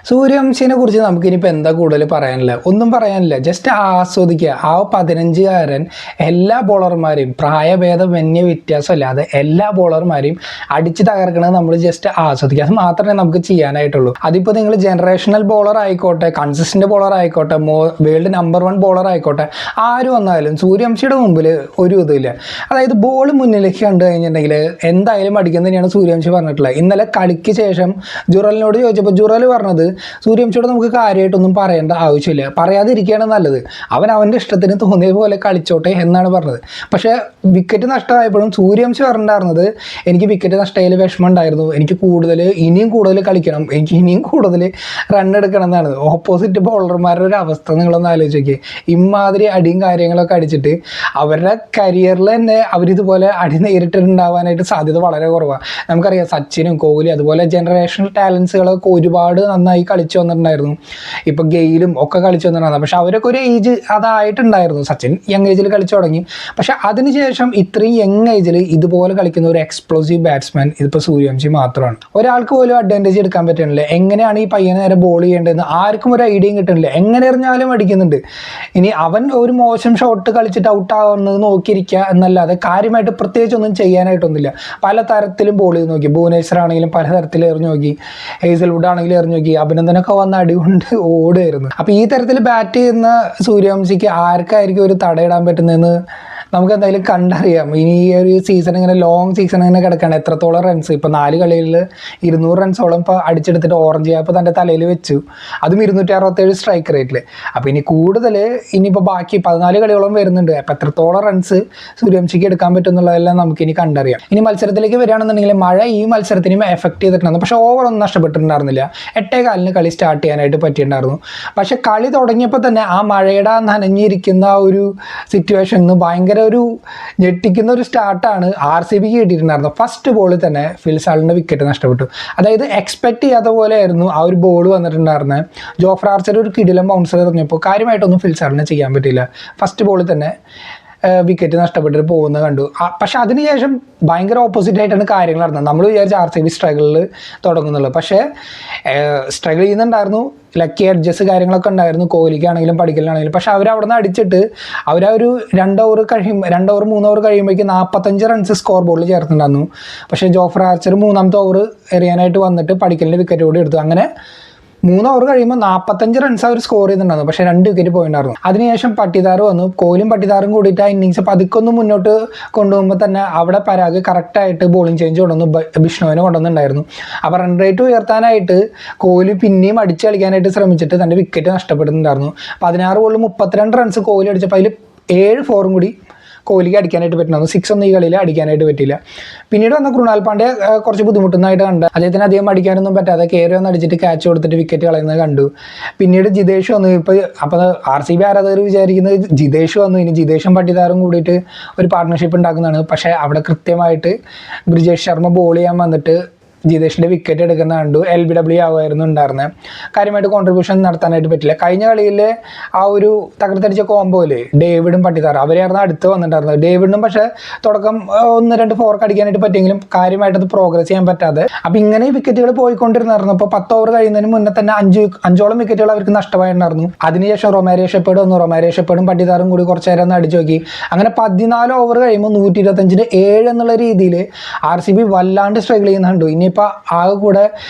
സൂര്യവംശിനെ കുറിച്ച് നമുക്കിനിപ്പോൾ എന്താ കൂടുതൽ പറയാനില്ല, ഒന്നും പറയാനില്ല. ജസ്റ്റ് ആസ്വദിക്കുക. ആ 15കാരൻ എല്ലാ ബോളർമാരെയും പ്രായഭേദമന്യ വ്യത്യാസമില്ലാതെ എല്ലാ ബോളർമാരെയും അടിച്ച് തകർക്കണത് നമ്മൾ ജസ്റ്റ് ആസ്വദിക്കുക. അത് മാത്രമേ നമുക്ക് ചെയ്യാനായിട്ടുള്ളൂ. അതിപ്പോൾ നിങ്ങൾ ജനറേഷണൽ ബോളർ ആയിക്കോട്ടെ, കൺസിസ്റ്റന്റ് ബോളർ ആയിക്കോട്ടെ, വേൾഡ് നമ്പർ 1 ബോളർ ആയിക്കോട്ടെ, ആര് വന്നാലും സൂര്യവംശിയുടെ മുമ്പിൽ ഒരു ഇതുമില്ല. അതായത് ബോൾ മുന്നിലേക്ക് കണ്ടു കഴിഞ്ഞിട്ടുണ്ടെങ്കിൽ എന്തായാലും അടിക്കുന്നത് തന്നെയാണ് സൂര്യവംശി പറഞ്ഞിട്ടുള്ളത്. ഇന്നലെ കളിക്ക് ശേഷം ജുറലിനോട് ചോദിച്ചപ്പോൾ ജുറൽ പറഞ്ഞത് സൂര്യവംശിയോട് നമുക്ക് കാര്യമായിട്ടൊന്നും പറയേണ്ട ആവശ്യമില്ല, പറയാതിരിക്കുകയാണ് നല്ലത്, അവൻ്റെ ഇഷ്ടത്തിന് തോന്നിയ പോലെ കളിച്ചോട്ടെ എന്നാണ് പറഞ്ഞത്. പക്ഷേ വിക്കറ്റ് നഷ്ടമായപ്പോഴും സൂര്യവംശി പറഞ്ഞിട്ടുണ്ടായിരുന്നത് എനിക്ക് വിക്കറ്റ് നഷ്ടമായാലും വിഷമം ഉണ്ടായിരുന്നു, എനിക്ക് ഇനിയും കൂടുതൽ കളിക്കണം, എനിക്ക് ഇനിയും കൂടുതൽ റൺ എടുക്കണം എന്നാണ്. ഓപ്പോസിറ്റ് ബോളർമാരുടെ ഒരു അവസ്ഥ നിങ്ങളൊന്ന് ആലോചിച്ച് നോക്കി. ഇമാതിരി അടിയും കാര്യങ്ങളൊക്കെ അടിച്ചിട്ട് അവരുടെ കരിയറിൽ തന്നെ അവരിതുപോലെ അടി നേരിട്ടുണ്ടാവാനായിട്ട് സാധ്യത വളരെ കുറവാണ്. നമുക്കറിയാം സച്ചിനും കോഹ്ലി അതുപോലെ ജനറേഷണൽ ടാലൻസുകളൊക്കെ ഒരുപാട് നന്നായി കളിച്ചു വന്നിട്ടുണ്ടായിരുന്നു. ഇപ്പോൾ ഗെയിലും ഒക്കെ കളിച്ചു വന്നിട്ടുണ്ടായിരുന്നു. പക്ഷെ അവരൊക്കെ ഒരു ഏജ് അതായിട്ടുണ്ടായിരുന്നു. സച്ചിൻ യങ് ഏജിൽ കളിച്ചു തുടങ്ങി. പക്ഷെ അതിനുശേഷം ഇത്രയും യങ് ഏജിൽ ഇതുപോലെ കളിക്കുന്ന ഒരു എക്സ്പ്ലോസീവ് ബാറ്റ്സ്മാൻ ഇതിപ്പോൾ സൂര്യവംശി മാത്രമാണ്. ഒരാൾക്ക് പോലും അഡ്വാൻറ്റേജ് എടുക്കാൻ പറ്റുന്നില്ല. എങ്ങനെയാണ് ഈ പയ്യനെ നേരെ ബോൾ ചെയ്യേണ്ടതെന്ന് ആർക്കും ഒരു ഐഡിയയും കിട്ടുന്നില്ല. എങ്ങനെ എറിഞ്ഞാലും അടിക്കുന്നുണ്ട്. ഇനി അവൻ ഒരു മോശം ഷോട്ട് കളിച്ചിട്ട് ഔട്ട് ആവുന്നത് നോക്കിയിരിക്കുക എന്നല്ലാതെ കാര്യമായിട്ട് പ്രത്യേകിച്ചൊന്നും ചെയ്യാനായിട്ടൊന്നുമില്ല. പല തരത്തിലും ബോൾ ചെയ്ത് നോക്കി. ഭുവനേശ്വർ ആണെങ്കിലും പല തരത്തിൽ എറിഞ്ഞു നോക്കി, ഹേസൽവുഡ് ആണെങ്കിലും എറിഞ്ഞു നോക്കി, അഭിനന്ദനൊക്കെ വന്ന് അടികൊണ്ട് ഓടുമായിരുന്നു. അപ്പോൾ ഈ തരത്തിൽ ബാറ്റ് ചെയ്യുന്ന സൂര്യവംശിക്ക് ആർക്കായിരിക്കും ഒരു തടയിടാൻ പറ്റുന്നതെന്ന് നമുക്ക് എന്തായാലും കണ്ടറിയാം. ഇനി ഈ ഒരു സീസൺ ഇങ്ങനെ ലോങ് സീസൺ ഇങ്ങനെ കിടക്കുകയാണ്. എത്രത്തോളം റൺസ് ഇപ്പോൾ 4 കളിയിൽ 200 റൺസോളം ഇപ്പോൾ അടിച്ചെടുത്തിട്ട് ഓറഞ്ച് ക്യാപ്പ് തൻ്റെ തലയിൽ വെച്ചു, അതും 267 സ്ട്രൈക്ക് റേറ്റിൽ. അപ്പോൾ ഇനി കൂടുതൽ ഇനിയിപ്പോൾ ബാക്കി 14 കളിയോളം വരുന്നുണ്ട്. അപ്പോൾ എത്രത്തോളം റൺസ് സൂര്യവംശിക്ക് എടുക്കാൻ പറ്റും എന്നുള്ളതെല്ലാം നമുക്കിനി കണ്ടറിയാം. ഇനി മത്സരത്തിലേക്ക് വരികയാണെന്നുണ്ടെങ്കിൽ മഴ ഈ മത്സരത്തിനും എഫക്ട് ചെയ്തിട്ടുണ്ടായിരുന്നു. പക്ഷേ ഓവറൊന്നും നഷ്ടപ്പെട്ടിട്ടുണ്ടായിരുന്നില്ല. 8:15 കളി സ്റ്റാർട്ട് ചെയ്യാനായിട്ട് പറ്റിയിട്ടുണ്ടായിരുന്നു. പക്ഷേ കളി തുടങ്ങിയപ്പോൾ തന്നെ ആ മഴയുടെ നനഞ്ഞിരിക്കുന്ന ഒരു സിറ്റുവേഷൻ ഭയങ്കര ഒരു ഞെട്ടിക്കുന്ന ഒരു സ്റ്റാർട്ടാണ് RCB കിട്ടിയിട്ടുണ്ടായിരുന്നത്. ഫസ്റ്റ് ബോളിൽ തന്നെ ഫിൽ സാൾട്ടിൻ്റെ വിക്കറ്റ് നഷ്ടപ്പെട്ടു. അതായത് എക്സ്പെക്ട് ചെയ്യാത്ത പോലെയായിരുന്നു ആ ഒരു ബോൾ വന്നിട്ടുണ്ടായിരുന്നത്. ജോഫ്ര ആർച്ചർ ഒരു കിടിലം ബൗൺസർ എറിഞ്ഞപ്പോൾ കാര്യമായിട്ടൊന്നും ഫിൽ സാൾട്ടിന് ചെയ്യാൻ പറ്റില്ല. ഫസ്റ്റ് ബോളിൽ തന്നെ വിക്കറ്റ് നഷ്ടപ്പെട്ടിട്ട് പോകുന്നത് കണ്ടു. പക്ഷെ അതിനുശേഷം ഭയങ്കര ഓപ്പോസിറ്റ് ആയിട്ടാണ് കാര്യങ്ങൾ നടന്നത്. നമ്മൾ വിചാരിച്ച RCB സ്ട്രഗിളിൽ തുടങ്ങുന്നുള്ളൂ. പക്ഷേ സ്ട്രഗിൾ ചെയ്യുന്നുണ്ടായിരുന്നു. ലക്കി അഡ്ജസ്റ്റ് കാര്യങ്ങളൊക്കെ ഉണ്ടായിരുന്നു കോഹ്ലിക്കാണെങ്കിലും പടിക്കലിനാണെങ്കിലും. പക്ഷെ അവരവിടെ നിന്ന് അടിച്ചിട്ട് അവരൊരു 2 ഓവർ 3 ഓവർ കഴിയുമ്പോഴേക്കും 45 റൺസ് സ്കോർ ബോർഡിൽ ചേർത്തിട്ടുണ്ടായിരുന്നു. പക്ഷേ ജോഫ്ര ആർച്ചർ 3ാമത്തെ ഓവർ എറിയാനായിട്ട് വന്നിട്ട് പടിക്കലിൻ്റെ വിക്കറ്റ് കൂടി എടുത്തു. അങ്ങനെ 3 ഓവർ കഴിയുമ്പോൾ 45 റൺസ് അവർ സ്കോർ ചെയ്തിട്ടുണ്ടായിരുന്നു. പക്ഷേ 2 വിക്കറ്റ് പോയിട്ടുണ്ടായിരുന്നു. അതിനുശേഷം പട്ടിദാർ വന്നു. കോഹ്ലിയും പട്ടിദാറും കൂടിയിട്ട് ആ ഇന്നിങ്സ് പതുക്കൊന്ന് മുന്നോട്ട് കൊണ്ടുപോകുമ്പോൾ തന്നെ അവിടെ പരാഗ് കറക്റ്റായിട്ട് ബോളിംഗ് ചേഞ്ച് കൊണ്ടുവന്നു ബിഷ്ണുവിനെ കൊണ്ടുവന്നിട്ടുണ്ടായിരുന്നു. അപ്പോൾ റൺ റേറ്റ് ഉയർത്താനായിട്ട് കോഹ്ലി പിന്നെയും അടിച്ച് കളിക്കാനായിട്ട് ശ്രമിച്ചിട്ട് തൻ്റെ വിക്കറ്റ് നഷ്ടപ്പെടുന്നുണ്ടായിരുന്നു. 16 ബോളിൽ 32 റൺസ് കോഹ്ലി അടിച്ചപ്പോൾ അതിൽ 7 ഫോറും കൂടി കോഹ്ലിക്ക് അടിക്കാനായിട്ട് പറ്റുന്നു. 6 ഒന്നും ഈ കളിയിൽ അടിക്കാനായിട്ട് പറ്റില്ല. പിന്നീട് വന്ന കൃണാൽ പാണ്ഡ്യ കുറച്ച് ബുദ്ധിമുട്ടുന്നതായിട്ട് കണ്ട് അദ്ദേഹത്തിന് അധികം അടിക്കാനൊന്നും പറ്റാതെ കയറി വന്ന് അടിച്ചിട്ട് ക്യാച്ച് കൊടുത്തിട്ട് വിക്കറ്റ് കളയുന്നത് കണ്ടു. പിന്നീട് ജിതേഷ് വന്നു. അപ്പോൾ RCB ആരാധകർ വിചാരിക്കുന്നത് ജിതേഷ് വന്നു, ഇനി ജിതേഷും പട്ടിദാറും കൂടിയിട്ട് ഒരു പാർട്ട്ണർഷിപ്പ് ഉണ്ടാക്കുന്നതാണ്. പക്ഷേ അവിടെ കൃത്യമായിട്ട് ബ്രിജേഷ് ശർമ്മ ബോൾ ചെയ്യാൻ വന്നിട്ട് ജിതേഷിൻ്റെ വിക്കറ്റ് എടുക്കുന്ന കണ്ടു. LBW ആവുമായിരുന്നു ഉണ്ടായിരുന്നത്. കാര്യമായിട്ട് കോൺട്രിബ്യൂഷൻ നടത്താനായിട്ട് പറ്റില്ല. കഴിഞ്ഞ കളിയിൽ ആ ഒരു തകർത്തടിച്ച കോംബോയിൽ ഡേവിഡും പട്ടിദാറും അവരെയായിരുന്നു അടുത്ത് വന്നിട്ടുണ്ടായിരുന്നത്. ഡേവിഡിനും പക്ഷേ തുടക്കം 1-2 ഫോർക്ക് അടിക്കാനായിട്ട് പറ്റിയെങ്കിലും കാര്യമായിട്ടത് പ്രോഗ്രസ് ചെയ്യാൻ പറ്റാതെ അപ്പോൾ ഇങ്ങനെ വിക്കറ്റുകൾ പോയിക്കൊണ്ടിരുന്നായിരുന്നു. അപ്പോൾ 10 ഓവർ കഴിയുന്നതിന് മുന്നേ തന്നെ 5ഓളം വിക്കറ്റുകൾ അവർക്ക് നഷ്ടമായിട്ടുണ്ടായിരുന്നു. അതിനുശേഷം റൊമാരിയോ ഷെപ്പേർഡ് വന്നു. റൊമാരിയോ ഷെപ്പേർഡും പട്ടിദാറും കൂടി കുറച്ച് നേരം ഒന്ന് അടിച്ചു നോക്കി. അങ്ങനെ 14 ഓവർ കഴിയുമ്പോൾ 125-ന് 7 എന്നുള്ള രീതിയിൽ RCB വല്ലാണ്ട് സ്ട്രഗിൾ ചെയ്യുന്നുണ്ട്. ഇനിയിപ്പോൾ ആകെ കൂടെ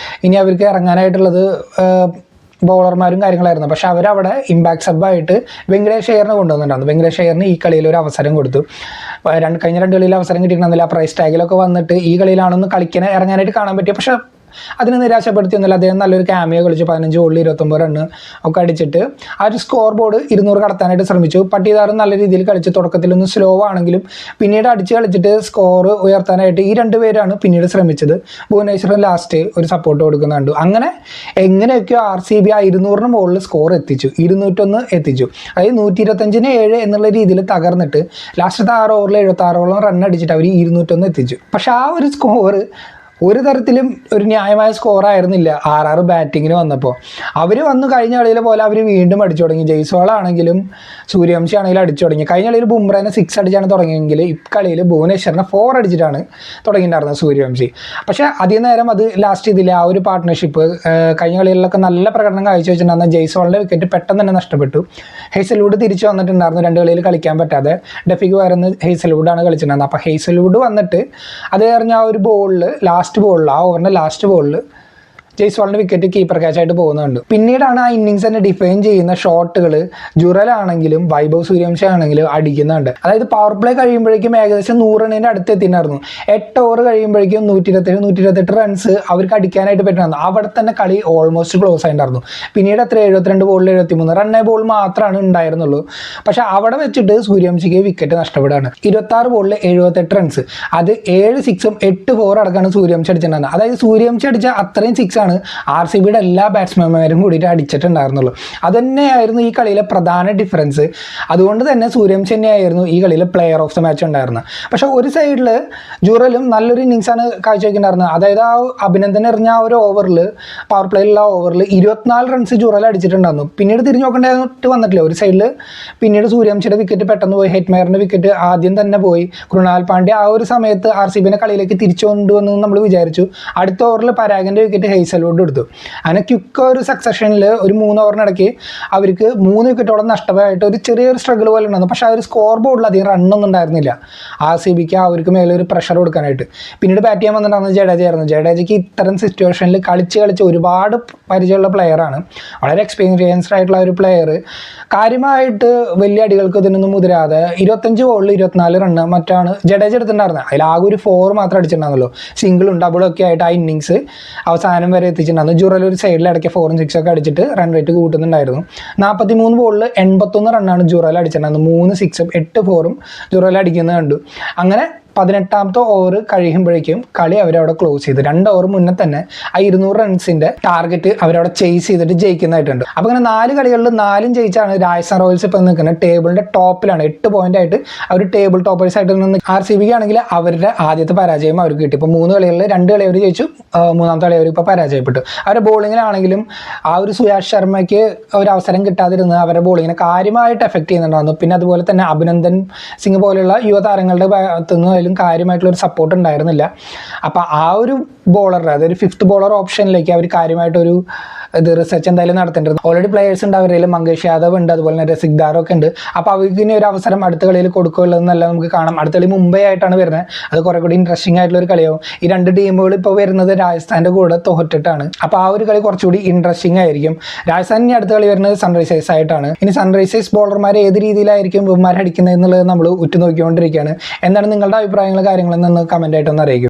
ഇനി അവർക്ക് ഇറങ്ങാനായിട്ടുള്ളത് ബൗളർമാരും കാര്യങ്ങളായിരുന്നു. പക്ഷെ അവരവിടെ ഇമ്പാക്ട് സബ്ബായിട്ട് വെങ്കടേഷ് അയ്യറിനെ കൊണ്ടുവന്നിട്ടുണ്ടായിരുന്നു. വെങ്കടേഷ് അയ്യറിന് ഈ കളിയിൽ ഒരു അവസരം കൊടുത്തു. കഴിഞ്ഞ 2 കളിയിൽ അവസരം കിട്ടിയിട്ടുണ്ടെന്നില്ല. പ്രൈസ് ടാഗിലൊക്കെ വന്നിട്ട് ഈ കളിയിലാണെന്ന് ഇറങ്ങാനായിട്ട് കാണാൻ പറ്റിയ. പക്ഷെ അതിനെ നിരാശപ്പെടുത്തിയൊന്നുമില്ല. അദ്ദേഹം നല്ലൊരു ക്യാമിയോ കളിച്ചു. 15 ബോളിൽ 29 റണ്ണ് ഒക്കെ അടിച്ചിട്ട് ആ ഒരു സ്കോർ ബോർഡ് 200 കടത്താനായിട്ട് ശ്രമിച്ചു. പട്ടിദാറും നല്ല രീതിയിൽ കളിച്ചു. തുടക്കത്തിലൊന്ന് സ്ലോ ആണെങ്കിലും പിന്നീട് അടിച്ച് കളിച്ചിട്ട് സ്കോർ ഉയർത്താനായിട്ട് ഈ 2 പേരാണ് പിന്നീട് ശ്രമിച്ചത്. ഭുവനേശ്വറിന് ലാസ്റ്റ് ഒരു സപ്പോർട്ട് കൊടുക്കുന്നുണ്ട്. അങ്ങനെ എങ്ങനെയൊക്കെയോ RCB ആ 200-ന് മുകളിൽ സ്കോർ എത്തിച്ചു. 201 എത്തിച്ചു. അതായത് 125-ന് 7 എന്നുള്ള രീതിയിൽ തകർന്നിട്ട് ലാസ്റ്റത്തെ 6 ഓവറിൽ 76ഓളം റൺ അടിച്ചിട്ട് അവർ 201 എത്തിച്ചു. പക്ഷെ ആ ഒരു സ്കോർ ഒരു തരത്തിലും ഒരു ന്യായമായ സ്കോർ ആയിരുന്നില്ല RR ബാറ്റിങ്ങിന് വന്നപ്പോൾ. അവർ വന്നു കഴിഞ്ഞ കളിയിലെ പോലെ അവർ വീണ്ടും അടിച്ചു തുടങ്ങി. ജയ്സ്വാൾ ആണെങ്കിലും സൂര്യവംശി ആണെങ്കിലും അടിച്ചു തുടങ്ങി. കഴിഞ്ഞ കളിയിൽ ബുംറേനെ 6 അടിച്ചാണ് തുടങ്ങിയെങ്കിൽ ഇക്കളിയിൽ ഭുവനേശ്വറിനെ 4 അടിച്ചിട്ടാണ് തുടങ്ങിയിട്ടുണ്ടായിരുന്നത് സൂര്യവംശി. പക്ഷേ അധികം നേരം അത് ലാസ്റ്റ് ചെയ്തില്ല. ആ ഒരു പാർട്ട്ണർഷിപ്പ് കഴിഞ്ഞ കളികളിലൊക്കെ നല്ല പ്രകടനം കാഴ്ചവെച്ചിട്ടുണ്ടായിരുന്ന ജയ്സ്വാളിൻ്റെ വിക്കറ്റ് പെട്ടെന്ന് തന്നെ നഷ്ടപ്പെട്ടു. ഹേസൽവുഡ് തിരിച്ചു വന്നിട്ടുണ്ടായിരുന്നു 2 കളിയിൽ കളിക്കാൻ പറ്റാതെ. ഡെഫിക്ക് പകരം ഹേസൽവുഡാണ് കളിച്ചിട്ടുണ്ടായിരുന്നത്. അപ്പോൾ ഹേസൽവുഡ് വന്നിട്ട് അത് എറിഞ്ഞ ആ ഒരു ബോളിൽ ആ ഓവറിൻ്റെ ലാസ്റ്റ് ബോളിൽ ജയ്സ്വാളിൻ്റെ വിക്കറ്റ് കീപ്പർ ക്യാച്ച് ആയിട്ട് പോകുന്നുണ്ട്. പിന്നീടാണ് ആ ഇന്നിങ്സ് തന്നെ ഡിഫൈൻ ചെയ്യുന്ന ഷോട്ടുകൾ ജുറലാണെങ്കിലും വൈഭവ് സൂര്യവംശി ആണെങ്കിലും അടിക്കുന്നുണ്ട്. അതായത് പവർ പ്ലേ കഴിയുമ്പോഴേക്കും ഏകദേശം 100 റണ്ണിൻ്റെ അടുത്ത് എത്തിയിട്ടുണ്ടായിരുന്നു. 8 ഓവർ കഴിയുമ്പോഴേക്കും 128 റൺസ് അവർക്ക് അടിക്കാനായിട്ട് പറ്റുന്നു. അവിടെ തന്നെ കളി ഓൾമോസ്റ്റ് ക്ലോസ് ആയിട്ടുണ്ടായിരുന്നു. പിന്നീട് 72 ബോളിൽ 73 റണ്ണേ ബോൾ മാത്രമാണ് ഉണ്ടായിരുന്നുള്ളൂ. പക്ഷെ അവിടെ വെച്ചിട്ട് സൂര്യവംശിക്ക് വിക്കറ്റ് നഷ്ടപ്പെടുകയാണ്. 26 ബോളിൽ 78 റൺസ്, അത് 7 6ഉം 8 4 അടക്കമാണ് സൂര്യവംശി അടിച്ചിട്ടുണ്ടായിരുന്നത്. അതായത് സൂര്യവംശി അടിച്ച അത്രയും 6 RCBയുടെ എല്ലാ ബാറ്റ്സ്മാൻമാരും കൂടിയിട്ട് അടിച്ചിട്ടുണ്ടായിരുന്നുള്ളൂ. അതുതന്നെയായിരുന്നു ഈ കളിയിലെ പ്രധാന ഡിഫറൻസ്. അതുകൊണ്ട് തന്നെ സൂര്യവംശി തന്നെയായിരുന്നു ഈ കളിയിലെ പ്ലെയർ ഓഫ് ദ മാച്ച് ഉണ്ടായിരുന്നത്. പക്ഷേ ഒരു സൈഡിൽ ജുറലും നല്ലൊരു ഇന്നിങ്സാണ് കാഴ്ചവെക്കുന്നുണ്ടായിരുന്നത്. അതായത് ആ അഭിനന്ദൻ എറിഞ്ഞ ആ ഒരു ഓവറിൽ, പവർ പ്ലേയിലുള്ള ഓവറിൽ 24 റൺസ് ജുറൽ അടിച്ചിട്ടുണ്ടായിരുന്നു. പിന്നീട് തിരിഞ്ഞു നോക്കേണ്ടതായിട്ട് വന്നിട്ടില്ല. ഒരു സൈഡിൽ പിന്നീട് സൂര്യവംശിയുടെ വിക്കറ്റ് പെട്ടെന്ന് പോയി, ഹെറ്റ്മയറിൻ്റെ വിക്കറ്റ് ആദ്യം തന്നെ പോയി. കൃണാൽ പാണ്ഡ്യ ആ ഒരു സമയത്ത് RCBനെ കളിയിലേക്ക് തിരിച്ചു കൊണ്ടുവന്നു നമ്മൾ വിചാരിച്ചു. അടുത്ത ഓവറിൽ പരാഗിൻ്റെ വിക്കറ്റ് ഹേസൽവുഡ് എടുത്തു. അങ്ങനെ ക്വിക്ക് ഒരു സക്സഷനിൽ ഒരു 3 ഓവറിനിടയ്ക്ക് അവർക്ക് 3 വിക്കറ്റോളം നഷ്ടമായിട്ട് ഒരു ചെറിയൊരു സ്ട്രഗിൾ പോലെ ഉണ്ടായിരുന്നു. പക്ഷേ ആ ഒരു സ്കോർ ബോർഡിൽ അധികം റണ്ണൊന്നും ഉണ്ടായിരുന്നില്ല RCBക്ക് അവർക്ക് മേലെ ഒരു പ്രഷർ കൊടുക്കാനായിട്ട്. പിന്നീട് ബാറ്റ് ചെയ്യാൻ വന്നിട്ടുണ്ടായിരുന്നത് ജഡേജയായിരുന്നു. ജഡേജയ്ക്ക് ഇത്തരം സിറ്റുവേഷനിൽ കളിച്ച് ഒരുപാട് പരിചയമുള്ള പ്ലെയറാണ്. വളരെ എക്സ്പീരിയൻസ്ഡ് ആയിട്ടുള്ള ഒരു പ്ലെയർ. കാര്യമായിട്ട് വലിയ അടികൾക്ക് ഇതിനൊന്നും മുതിരാതെ 25 ബോളിൽ 24 റണ്ണ് മറ്റാണ് ജഡേജ എടുത്തിട്ടുണ്ടായിരുന്നത്. അതിൽ ആകെ ഒരു 4 മാത്രം അടിച്ചിട്ടുണ്ടായിരുന്നല്ലോ. സിംഗിളും ഡബിളും ഒക്കെ ആയിട്ട് ആ ഇന്നിങ്സ് അവസാനം വരെ എത്തിച്ചിട്ടുണ്ടായിരുന്നു. ജുറൽ ഒരു സൈഡിൽ ഇടയ്ക്ക് 4ഉം 6ഉം ഒക്കെ അടിച്ചിട്ട് റൺ റേറ്റ് കൂട്ടുന്നുണ്ടായിരുന്നു. 43 ബോളിൽ 81 റണ്ണാണ് ജുറൽ അടിച്ചിട്ടുണ്ടായിരുന്നത്. 3 6ഉം 8 4ഉം ജുറൽ അടിക്കുന്നത് കണ്ടു. അങ്ങനെ 18ാമത്തെ ഓവർ കഴിയുമ്പോഴേക്കും കളി അവരവിടെ ക്ലോസ് ചെയ്തു. 2 ഓവർ മുന്നേ തന്നെ ആ 200 റൺസിൻ്റെ ടാർഗറ്റ് അവരവിടെ ചേസ് ചെയ്തിട്ട് ജയിക്കുന്നതായിട്ടുണ്ട്. അപ്പോൾ അങ്ങനെ 4 കളികളിൽ 4ഉം ജയിച്ചാണ് രാജസ്ഥാൻ റോയൽസ് ഇപ്പോൾ നിൽക്കുന്നത്. ടേബിളിൻ്റെ ടോപ്പിലാണ്, 8 പോയിന്റ് ആയിട്ട് അവർ ടേബിൾ ടോപ്പേഴ്സ് ആയിട്ട് നിന്ന്. RCBക്ക് ആണെങ്കിൽ അവരുടെ ആദ്യത്തെ പരാജയം അവർക്ക് കിട്ടി. ഇപ്പോൾ 3 കളികളിൽ 2 കളി അവർ ജയിച്ചു, 3ാമത്തെ കളി അവർ ഇപ്പോൾ പരാജയപ്പെട്ടു. അവരുടെ ബോളിങ്ങിലാണെങ്കിലും ആ ഒരു സുയാഷ് ശർമ്മയ്ക്ക് ഒരു അവസരം കിട്ടാതിരുന്ന് അവരുടെ ബോളിങ്ങിനെ കാര്യമായിട്ട് എഫക്റ്റ് ചെയ്യുന്നുണ്ടായിരുന്നു. പിന്നെ അതുപോലെ തന്നെ അഭിനന്ദൻ സിംഗ് പോലെയുള്ള യുവതാരങ്ങളുടെ ഭാഗത്തുനിന്ന് കാര്യമായിട്ടുള്ള ഒരു സപ്പോർട്ട് ഉണ്ടായിരുന്നില്ല. അപ്പോൾ ആ ഒരു ബോളറുടെ, അതൊരു 5th ബോളർ ഓപ്ഷനിലേക്ക് അവർ കാര്യമായിട്ടൊരു റിസർച്ച് എന്തായാലും നടത്തേണ്ടത്. ഓൾറെഡി പ്ലേയേഴ്സ് ഉണ്ട് അവരിൽ. മങ്കേഷ് യാദവ് ഉണ്ട്, അതുപോലെ തന്നെ രസിക് ഒക്കെ ഉണ്ട്. അപ്പോൾ അവർക്ക് ഇനി ഒരു അവസരം അടുത്ത കളിയിൽ കൊടുക്കുകയുള്ളതെന്നല്ല നമുക്ക് കാണാം. അടുത്ത കളി മുംബൈ ആയിട്ടാണ് വരുന്നത്. അത് കുറെ കൂടി ഇൻട്രസ്റ്റിംഗ് ആയിട്ടുള്ള ഒരു കളിയാവും. ഈ 2 ടീമുകൾ ഇപ്പോൾ വരുന്നത് രാജസ്ഥാൻ്റെ കൂടെ തോറ്റിട്ടാണ്. അപ്പോൾ ആ ഒരു കളി കുറച്ചുകൂടി ഇൻട്രസ്റ്റിംഗ് ആയിരിക്കും. രാജസ്ഥാൻ ഇനി അടുത്ത കളി വരുന്നത് സൺറൈസേഴ്സ് ആയിട്ടാണ്. ഇനി സൺറൈസേഴ്സ് ബോളർമാർ ഏത് രീതിയിലായിരിക്കും ഇവന്മാർ അടിക്കുന്നത് എന്നുള്ളത് നമ്മൾ ഉറ്റുനോക്കിക്കൊണ്ടിരിക്കുകയാണ്. എന്താണ് നിങ്ങളുടെ അഭിപ്രായങ്ങളും കാര്യങ്ങളെന്ന് കമൻ്റ് ആയിട്ടൊന്ന് അറിയിക്കും.